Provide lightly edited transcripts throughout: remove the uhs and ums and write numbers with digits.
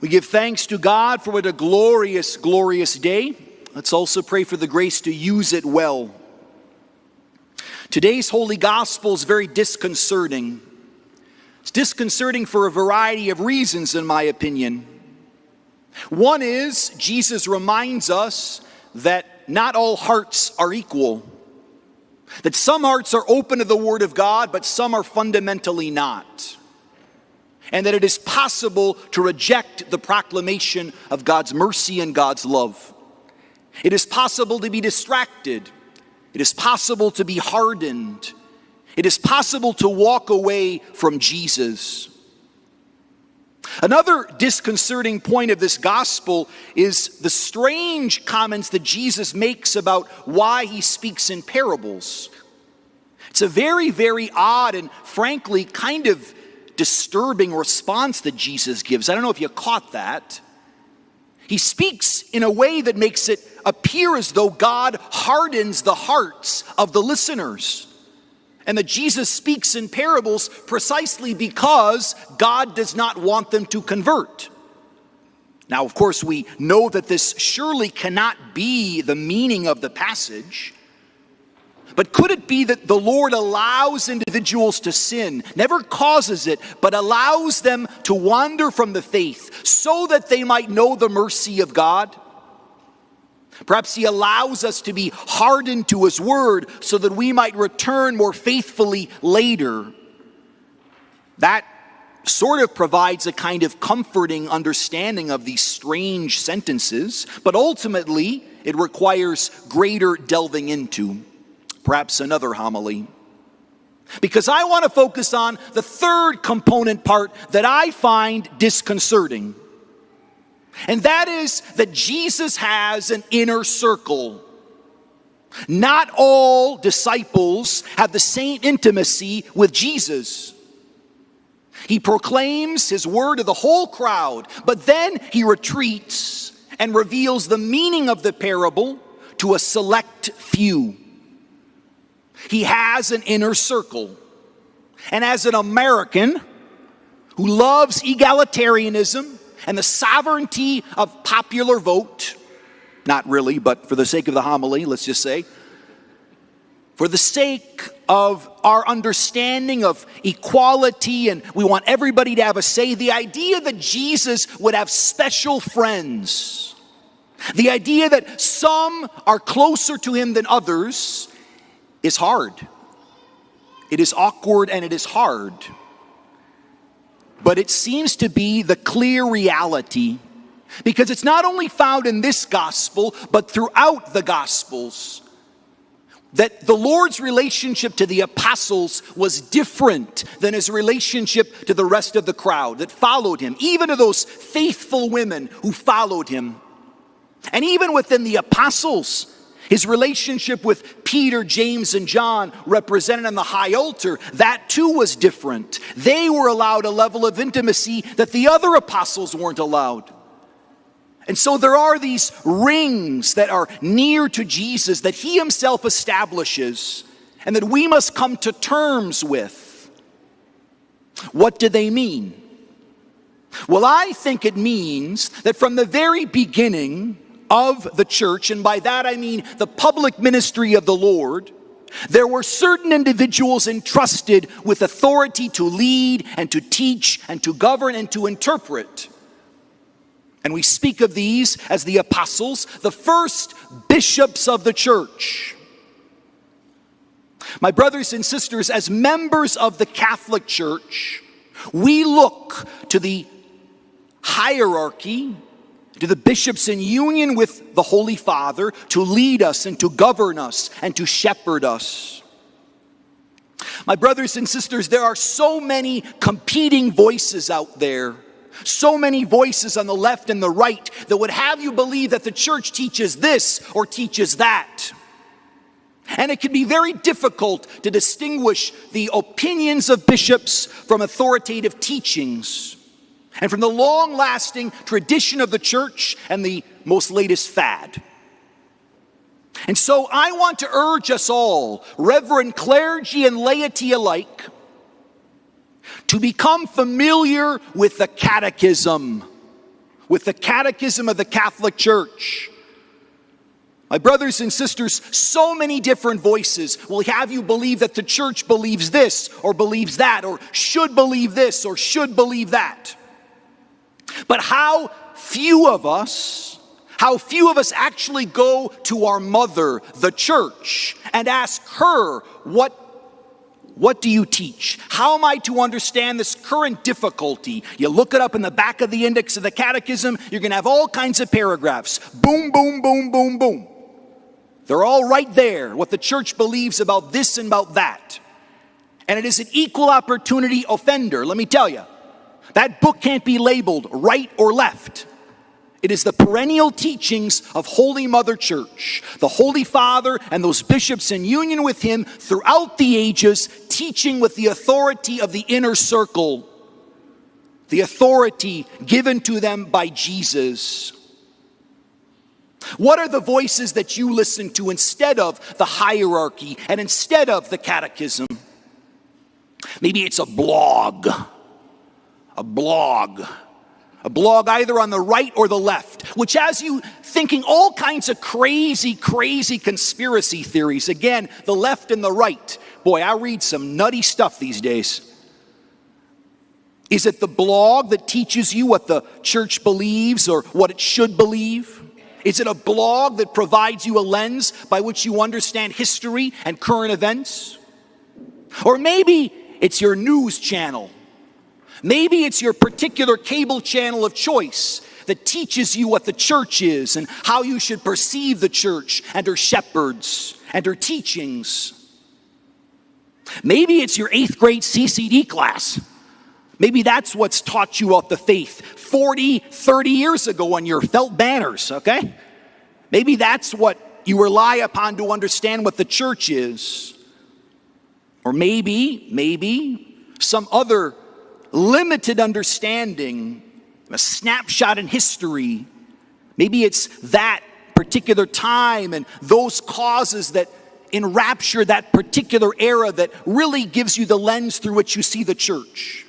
We give thanks to God for what a glorious, glorious day. Let's also pray for the grace to use it well. Today's Holy Gospel is very disconcerting. It's disconcerting for a variety of reasons, in my opinion. One is, Jesus reminds us that not all hearts are equal. That some hearts are open to the Word of God, but some are fundamentally not. And that it is possible to reject the proclamation of God's mercy and God's love. It is possible to be distracted. It is possible to be hardened. It is possible to walk away from Jesus. Another disconcerting point of this gospel is the strange comments that Jesus makes about why he speaks in parables. It's a very, very odd and frankly kind of disturbing response that Jesus gives. I don't know if you caught that. He speaks in a way that makes it appear as though God hardens the hearts of the listeners. And that Jesus speaks in parables precisely because God does not want them to convert. Now, of course, we know that this surely cannot be the meaning of the passage. But could it be that the Lord allows individuals to sin, never causes it, but allows them to wander from the faith so that they might know the mercy of God? Perhaps he allows us to be hardened to his word so that we might return more faithfully later. That sort of provides a kind of comforting understanding of these strange sentences, but ultimately it requires greater delving into. Perhaps another homily. Because I want to focus on the third component part that I find disconcerting. And that is that Jesus has an inner circle. Not all disciples have the same intimacy with Jesus. He proclaims his word to the whole crowd, but then he retreats and reveals the meaning of the parable to a select few. He has an inner circle. And as an American who loves egalitarianism and the sovereignty of popular vote, not really, but for the sake of the homily, let's just say, for the sake of our understanding of equality and we want everybody to have a say, the idea that Jesus would have special friends, the idea that some are closer to him than others, is hard. It is awkward and it is hard. But it seems to be the clear reality because it's not only found in this gospel, but throughout the gospels, that the Lord's relationship to the apostles was different than his relationship to the rest of the crowd that followed him, even to those faithful women who followed him. And even within the apostles, his relationship with Peter, James, and John represented on the high altar, that too was different. They were allowed a level of intimacy that the other apostles weren't allowed. And so there are these rings that are near to Jesus that he himself establishes and that we must come to terms with. What do they mean? Well, I think it means that from the very beginning of the church, and by that I mean the public ministry of the Lord, there were certain individuals entrusted with authority to lead and to teach and to govern and to interpret. And we speak of these as the apostles, the first bishops of the church. My brothers and sisters, as members of the Catholic Church, we look to the hierarchy, to the bishops in union with the Holy Father to lead us and to govern us and to shepherd us. My brothers and sisters, there are so many competing voices out there, so many voices on the left and the right that would have you believe that the church teaches this or teaches that. And it can be very difficult to distinguish the opinions of bishops from authoritative teachings, and from the long-lasting tradition of the church and the most latest fad. And so I want to urge us all, reverend clergy and laity alike, to become familiar with the Catechism. with the Catechism of the Catholic Church. My brothers and sisters, so many different voices will have you believe that the church believes this or believes that or should believe this or should believe that. But how few of us actually go to our mother, the church, and ask her, what do you teach? How am I to understand this current difficulty? You look it up in the back of the index of the Catechism, you're going to have all kinds of paragraphs. Boom, boom, boom, boom, boom. They're all right there, what the church believes about this and about that. And it is an equal opportunity offender, let me tell you. That book can't be labeled right or left. It is the perennial teachings of Holy Mother Church, the Holy Father and those bishops in union with him throughout the ages, teaching with the authority of the inner circle, the authority given to them by Jesus. What are the voices that you listen to instead of the hierarchy and instead of the catechism? Maybe it's a blog either on the right or the left, which has you thinking all kinds of crazy conspiracy theories. Again, the left and the right. Boy, I read some nutty stuff these days. Is it the blog that teaches you what the church believes or what it should believe? Is it a blog that provides you a lens by which you understand history and current events? Or maybe it's your news channel. Maybe it's your particular cable channel of choice that teaches you what the church is and how you should perceive the church and her shepherds and her teachings. Maybe it's your 8th grade CCD class. Maybe that's what's taught you about the faith 40, 30 years ago on your felt banners, okay? Maybe that's what you rely upon to understand what the church is. Or maybe some other limited understanding, a snapshot in history. Maybe it's that particular time and those causes that enrapture that particular era that really gives you the lens through which you see the church.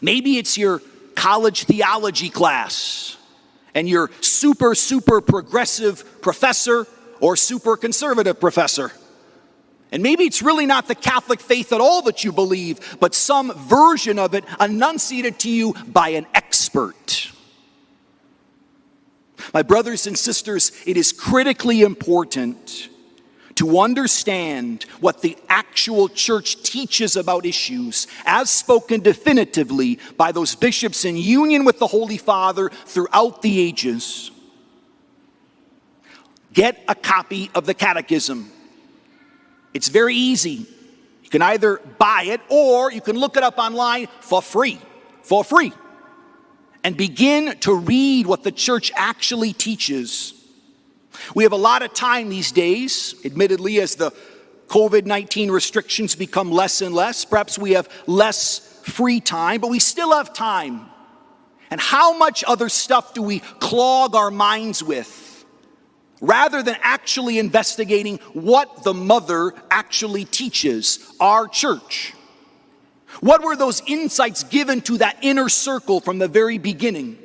Maybe it's your college theology class and your super progressive professor or super conservative professor. And maybe it's really not the Catholic faith at all that you believe, but some version of it enunciated to you by an expert. My brothers and sisters, it is critically important to understand what the actual church teaches about issues as spoken definitively by those bishops in union with the Holy Father throughout the ages. Get a copy of the Catechism. It's very easy. You can either buy it or you can look it up online for free, and begin to read what the church actually teaches. We have a lot of time these days, admittedly, as the COVID-19 restrictions become less and less. Perhaps we have less free time, but we still have time. And how much other stuff do we clog our minds with, rather than actually investigating what the mother actually teaches, our church? What were those insights given to that inner circle from the very beginning?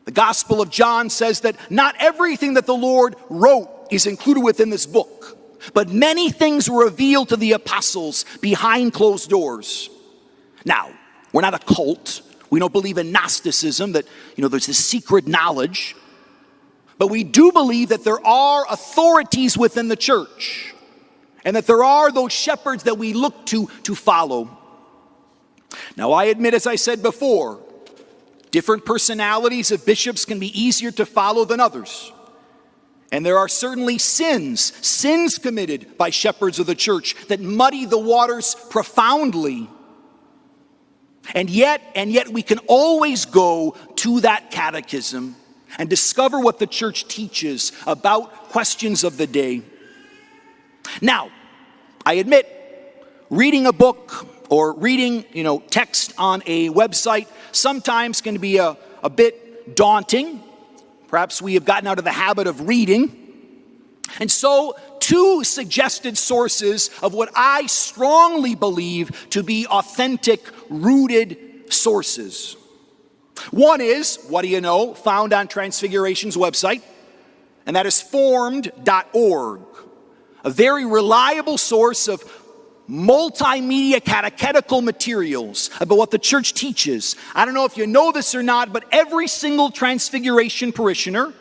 The Gospel of John says that not everything that the Lord wrote is included within this book, but many things were revealed to the apostles behind closed doors. Now, we're not a cult. We don't believe in Gnosticism, that, there's this secret knowledge. But we do believe that there are authorities within the church, and that there are those shepherds that we look to follow. Now, I admit, as I said before, different personalities of bishops can be easier to follow than others. And there are certainly sins committed by shepherds of the church that muddy the waters profoundly. And yet we can always go to that catechism and discover what the church teaches about questions of the day. Now, I admit, reading a book or reading, text on a website sometimes can be a bit daunting. Perhaps we have gotten out of the habit of reading. And so, 2 suggested sources of what I strongly believe to be authentic, rooted sources. One is, what do you know, found on Transfiguration's website, and that is formed.org, a very reliable source of multimedia catechetical materials about what the church teaches. I don't know if you know this or not, but every single Transfiguration parishioner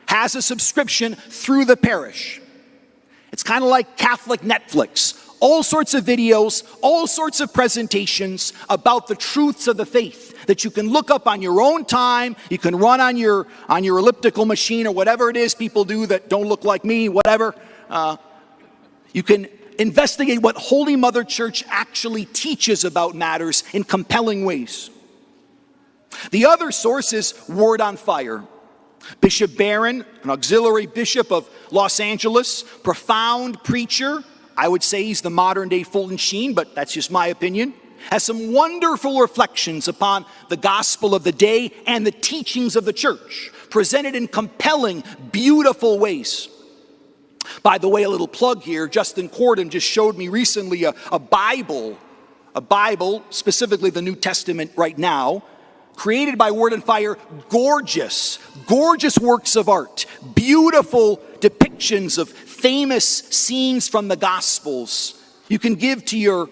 has a subscription through the parish. It's kind of like Catholic Netflix. All sorts of videos, all sorts of presentations about the truths of the faith that you can look up on your own time. You can run on your elliptical machine or whatever it is people do that don't look like me, whatever. You can investigate what Holy Mother Church actually teaches about matters in compelling ways. The other source is Word on Fire. Bishop Barron, an auxiliary bishop of Los Angeles, profound preacher. I would say he's the modern day Fulton Sheen, but that's just my opinion. Has some wonderful reflections upon the gospel of the day and the teachings of the church, presented in compelling, beautiful ways. By the way, a little plug here, Justin Corden just showed me recently a Bible, specifically the New Testament right now, created by Word and Fire, gorgeous works of art, beautiful depictions of famous scenes from the Gospels. You can give to your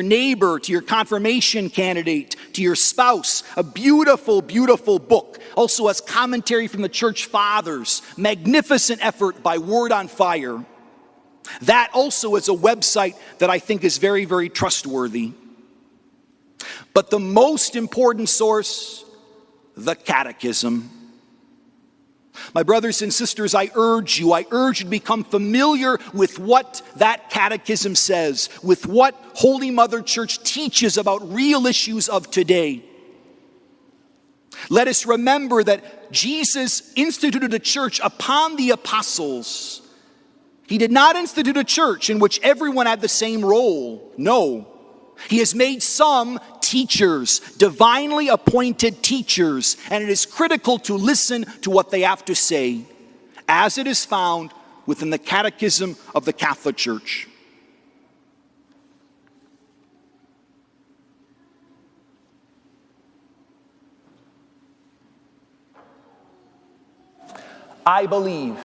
neighbor, to your confirmation candidate, to your spouse, a beautiful, beautiful book. Also has commentary from the church fathers, magnificent effort by Word on Fire. That also is a website that I think is very, very trustworthy. But the most important source, the Catechism. My brothers and sisters, I urge you to become familiar with what that catechism says, with what Holy Mother Church teaches about real issues of today. Let us remember that Jesus instituted a church upon the apostles. He did not institute a church in which everyone had the same role. No. He has made some teachers, divinely appointed teachers, and it is critical to listen to what they have to say, as it is found within the Catechism of the Catholic Church. I believe